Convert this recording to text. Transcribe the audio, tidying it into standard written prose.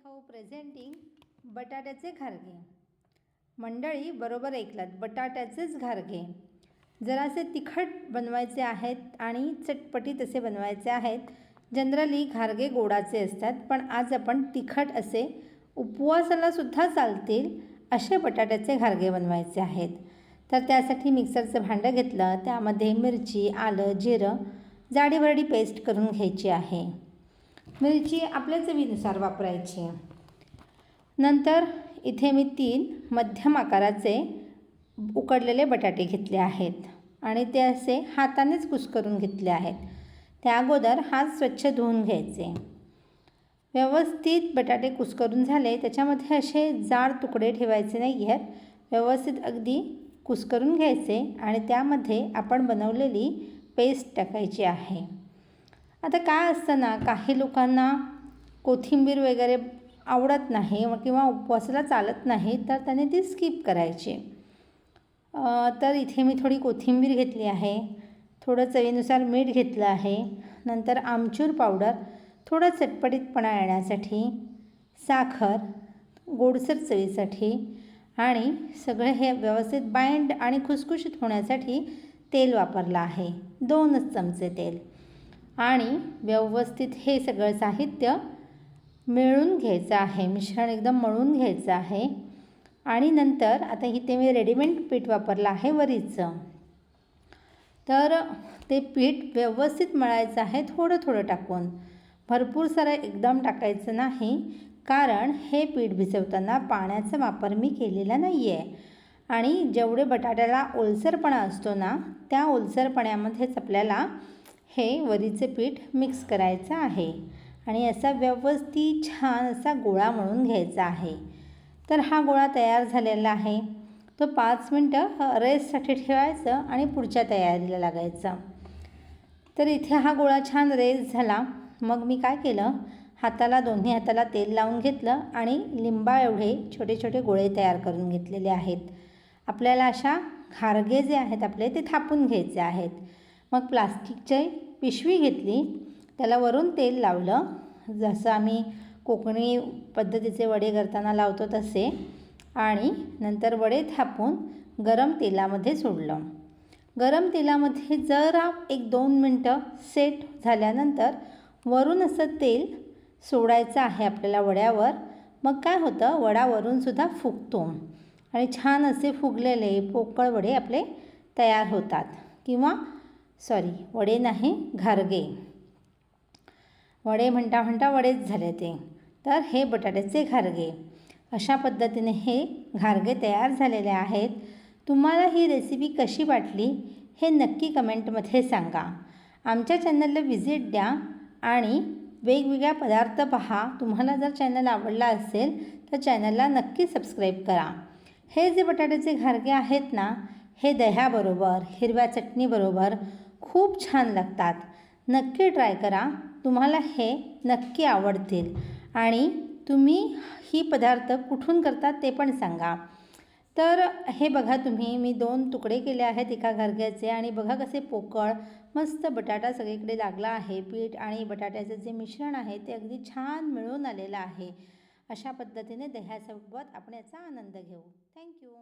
How presenting बटाट्याचे घारगे. मंडळी बरोबर ऐकलात, बटाट्याचेच घारगे. जरासे तिखट बनवायचे आहेत आणि चटपटीत असे बनवायचे आहेत. जनरली घारगे गोडाचे असतात, पण आज आपण तिखट असे उपवासाला सुद्धा चालतील असे बटाट्याचे घारगे बनवायचे आहेत. तर त्यासाठी मिक्सरचं भांडं घेतलं, त्यामध्ये मिरची, आलं, जिरं जाडीभरडी पेस्ट करून घ्यायची आहे. मिरची आपल्या चवीनुसार वापरायची. नंतर इथे मी 3 मध्यम आकाराचे उकडलेले बटाटे घेतले आहेत आणि ते असे हातानेच कुस्करून घेतले आहेत. त्या अगोदर हात स्वच्छ धुवून घ्यायचे. व्यवस्थित बटाटे कुस्करून झाले, त्याच्यामध्ये असे जाड तुकडे ठेवायचे नाही आहेत. व्यवस्थित अगदी कुस्करून घ्यायचे आणि त्यामध्ये आपण बनवलेली पेस्ट टाकायची आहे. आता काय असतं ना, काही लोकांना कोथिंबीर वगैरे आवडत नाही किंवा उपवासाला चालत नाही, तर त्याने ती स्किप करायची. तर इथे मी थोडी कोथिंबीर घेतली आहे, थोडं चवीनुसार मीठ घेतलं आहे, नंतर आमचूर पावडर थोडं चटपटीतपणा येण्यासाठी, साखर गोडसर चवीसाठी आणि सगळे हे व्यवस्थित बाइंड आणि खुसखुशीत होण्यासाठी तेल वापरलं आहे, 2च चमचे तेल. आणि व्यवस्थित हे सगळं साहित्य मिळून घ्यायचं आहे, मिश्रण एकदम मळून घ्यायचं आहे. आणि नंतर आता इथे मी रेडीमेड पीठ वापरलं आहे वरीचं. तर ते पीठ व्यवस्थित मळायचं आहे, थोडं थोडं टाकून. भरपूर सारं एकदम टाकायचं नाही, कारण हे पीठ भिजवताना पाण्याचा वापर मी केलेला नाही आहे. आणि जेवढे बटाट्याला ओलसरपणा असतो ना, त्या ओलसरपणामध्येच आपल्याला हे वरीचे पीठ मिक्स करायचं आहे आणि असा व्यवस्थित छान असा गोळा मळून घ्यायचा आहे. तर हा गोळा तयार झालेला आहे. तो 5 मिनटं रेस्टसाठी ठेवायचं आणि पुढच्या तयारीला लागायचं. तर इथे हा गोळा छान रेस्ट झाला. मग मी काय केलं, दोन्ही हाताला तेल लावून घेतलं आणि लिंबा एवढे छोटे छोटे गोळे तयार करून घेतलेले आहेत. आपल्याला अशा घारगे जे आहेत आपले ते थापून घ्यायचे आहेत. मग प्लास्टिकची पिशवी घेतली, त्याला वरून तेल लावलं, जसं आम्ही कोकणी पद्धतीचे वडे करताना लावतो तसे, आणि नंतर वडे थापून गरम तेलामध्ये सोडलं. गरम तेलामध्ये जरा 1-2 मिनटं सेट झाल्यानंतर वरून असं तेल सोडायचं आहे आपल्याला वड्यावर. मग काय होतं, वडा वरूनसुद्धा फुगतो आणि छान असे फुगलेले पोकळ वडे आपले तयार होतात. वडे नाही, घारगे. वडे म्हणता म्हणता वडेच झाले ते. तर हे बटाट्याचे घारगे. अशा पद्धतीने हे घारगे तयार झालेले आहेत. तुम्हाला ही रेसिपी कशी वाटली हे नक्की कमेंटमध्ये सांगा. आमच्या चॅनलला व्हिजिट द्या आणि वेगवेगळ्या पदार्थ पहा. तुम्हाला जर चॅनल आवडला असेल तर चॅनलला नक्की सबस्क्राईब करा. हे जे बटाट्याचे घारगे आहेत ना, हे दह्याबरोबर, हिरव्या चटणीबरोबर खूप छान लागतात. नक्की ट्राय करा, तुम्हाला हे नक्की आवडतील. आणि तुम्ही ही पदार्थ कुठून करतात ते पण सांगा. तर हे बघा, मी 2 तुकडे केले आहेत एका घारग्याचे आणि बघा कसे पोकळ मस्त बटाटा सगळीकडे लागला आहे. पीठ आणि बटाट्याचं जे मिश्रण आहे ते अगदी छान मिळून आलेलं आहे. अशा पद्धतीने दह्यासोबत आपण याचा आनंद घेऊ. थँक्यू.